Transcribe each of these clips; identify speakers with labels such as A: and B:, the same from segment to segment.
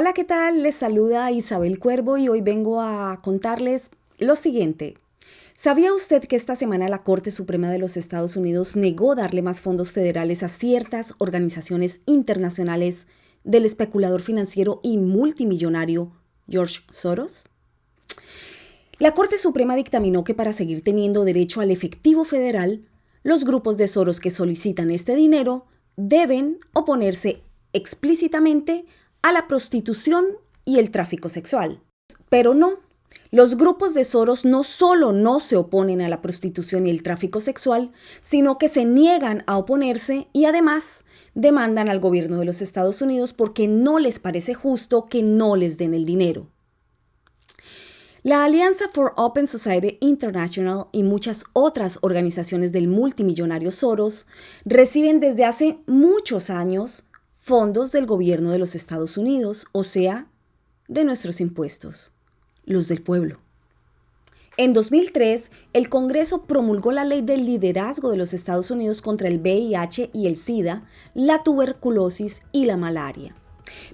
A: Hola, ¿qué tal? Les saluda Isabel Cuervo y hoy vengo a contarles lo siguiente. ¿Sabía usted que esta semana la Corte Suprema de los Estados Unidos negó darle más fondos federales a ciertas organizaciones internacionales del especulador financiero y multimillonario George Soros? La Corte Suprema dictaminó que para seguir teniendo derecho al efectivo federal, los grupos de Soros que solicitan este dinero deben oponerse explícitamente a la prostitución y el tráfico sexual. Pero no, los grupos de Soros no solo no se oponen a la prostitución y el tráfico sexual, sino que se niegan a oponerse y además demandan al gobierno de los Estados Unidos porque no les parece justo que no les den el dinero. La Alianza for Open Society International y muchas otras organizaciones del multimillonario Soros reciben desde hace muchos años fondos del gobierno de los Estados Unidos, o sea, de nuestros impuestos, los del pueblo. En 2003, el Congreso promulgó la Ley del Liderazgo de los Estados Unidos contra el VIH y el SIDA, la tuberculosis y la malaria.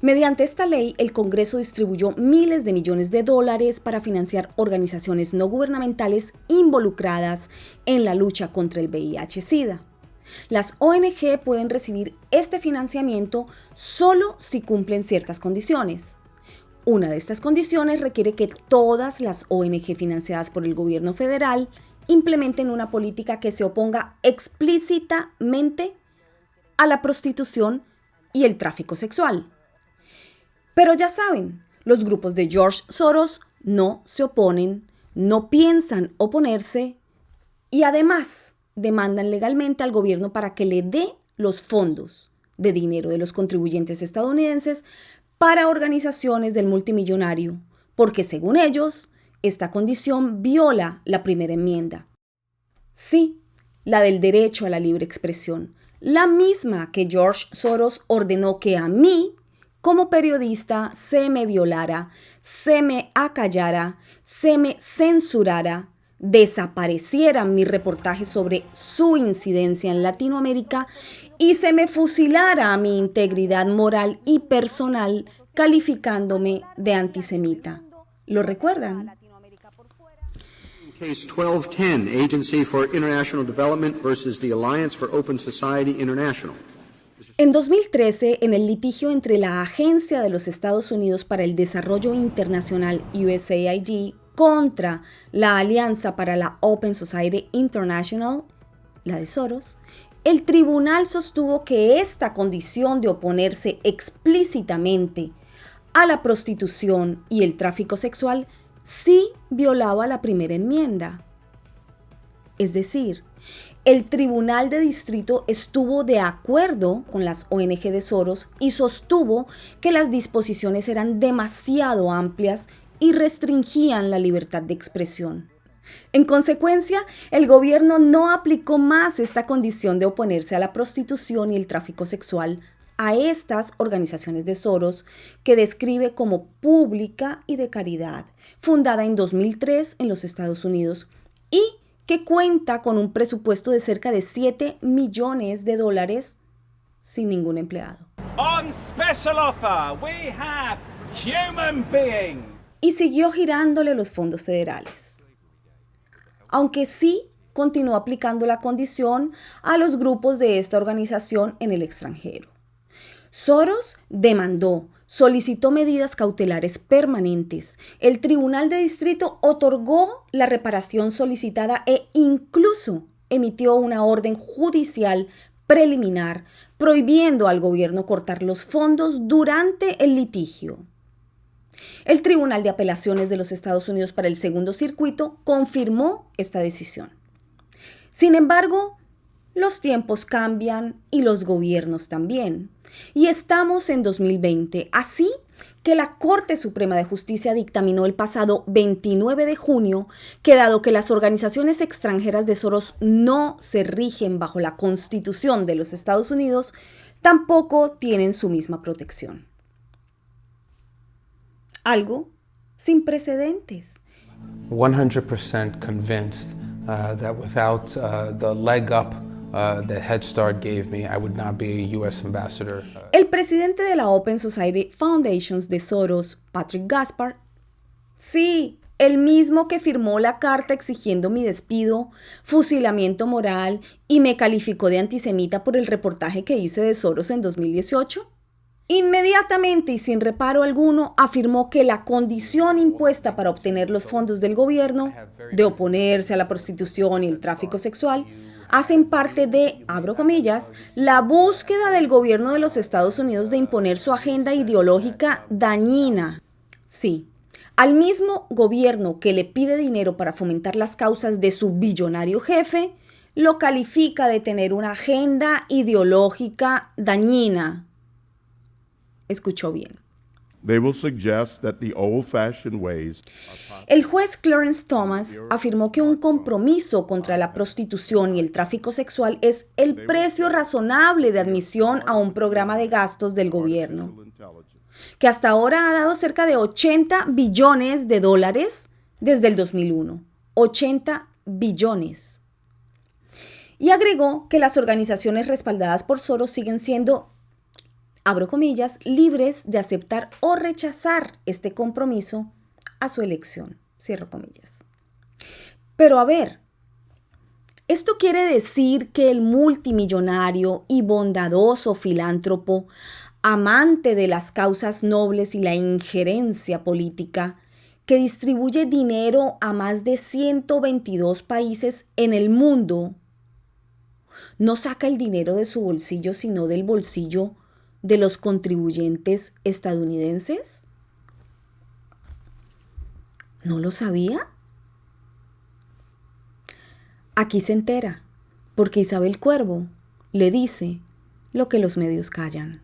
A: Mediante esta ley, el Congreso distribuyó miles de millones de dólares para financiar organizaciones no gubernamentales involucradas en la lucha contra el VIH-Sida. Las ONG pueden recibir este financiamiento solo si cumplen ciertas condiciones. Una de estas condiciones requiere que todas las ONG financiadas por el gobierno federal implementen una política que se oponga explícitamente a la prostitución y el tráfico sexual. Pero ya saben, los grupos de George Soros no se oponen, no piensan oponerse y además demandan legalmente al gobierno para que le dé los fondos de dinero de los contribuyentes estadounidenses para organizaciones del multimillonario, porque según ellos, esta condición viola la primera enmienda. Sí, la del derecho a la libre expresión, la misma que George Soros ordenó que a mí, como periodista, se me violara, se me acallara, se me censurara, desaparecieran mis reportajes sobre su incidencia en Latinoamérica y se me fusilara a mi integridad moral y personal calificándome de antisemita. ¿Lo recuerdan?
B: Case 1210, Agency for International Development versus the Alliance for Open Society International.
A: En 2013, en el litigio entre la Agencia de los Estados Unidos para el Desarrollo Internacional USAID contra la Alianza para la Open Society International, la de Soros, el tribunal sostuvo que esta condición de oponerse explícitamente a la prostitución y el tráfico sexual sí violaba la primera enmienda. Es decir, el Tribunal de Distrito estuvo de acuerdo con las ONG de Soros y sostuvo que las disposiciones eran demasiado amplias y restringían la libertad de expresión. En consecuencia, el gobierno no aplicó más esta condición de oponerse a la prostitución y el tráfico sexual a estas organizaciones de Soros, que describe como pública y de caridad, fundada en 2003 en los Estados Unidos y que cuenta con un presupuesto de cerca de $7 millones sin ningún empleado.
C: On special offer, we have human beings.
A: Y siguió girándole los fondos federales. Aunque sí continuó aplicando la condición a los grupos de esta organización en el extranjero. Soros demandó, solicitó medidas cautelares permanentes. El Tribunal de Distrito otorgó la reparación solicitada e incluso emitió una orden judicial preliminar prohibiendo al gobierno cortar los fondos durante el litigio. El Tribunal de Apelaciones de los Estados Unidos para el Segundo Circuito confirmó esta decisión. Sin embargo, los tiempos cambian y los gobiernos también. Y estamos en 2020, así que la Corte Suprema de Justicia dictaminó el pasado 29 de junio que dado que las organizaciones extranjeras de Soros no se rigen bajo la Constitución de los Estados Unidos, tampoco tienen su misma protección. Algo sin precedentes.
D: 100% convinced that without the leg up that Head Start gave me, I would not be a U.S. ambassador.
A: El presidente de la Open Society Foundations de Soros, Patrick Gaspard, sí, el mismo que firmó la carta exigiendo mi despido, fusilamiento moral y me calificó de antisemita por el reportaje que hice de Soros en 2018. Inmediatamente y sin reparo alguno afirmó que la condición impuesta para obtener los fondos del gobierno, de oponerse a la prostitución y el tráfico sexual, hacen parte de, abro comillas, la búsqueda del gobierno de los Estados Unidos de imponer su agenda ideológica dañina. Sí, al mismo gobierno que le pide dinero para fomentar las causas de su billonario jefe, lo califica de tener una agenda ideológica dañina. Escuchó bien.
E: They will suggest that the old-fashioned ways.
A: El juez Clarence Thomas afirmó que un compromiso contra la prostitución y el tráfico sexual es el precio razonable de admisión a un programa de gastos del gobierno, que hasta ahora ha dado cerca de 80 billones de dólares desde el 2001. 80 billones. Y agregó que las organizaciones respaldadas por Soros siguen siendo, abro comillas, libres de aceptar o rechazar este compromiso a su elección, cierro comillas. Pero a ver, ¿esto quiere decir que el multimillonario y bondadoso filántropo, amante de las causas nobles y la injerencia política, que distribuye dinero a más de 122 países en el mundo, no saca el dinero de su bolsillo, sino del bolsillo de los contribuyentes estadounidenses? ¿No lo sabía? Aquí se entera, porque Isabel Cuervo le dice lo que los medios callan.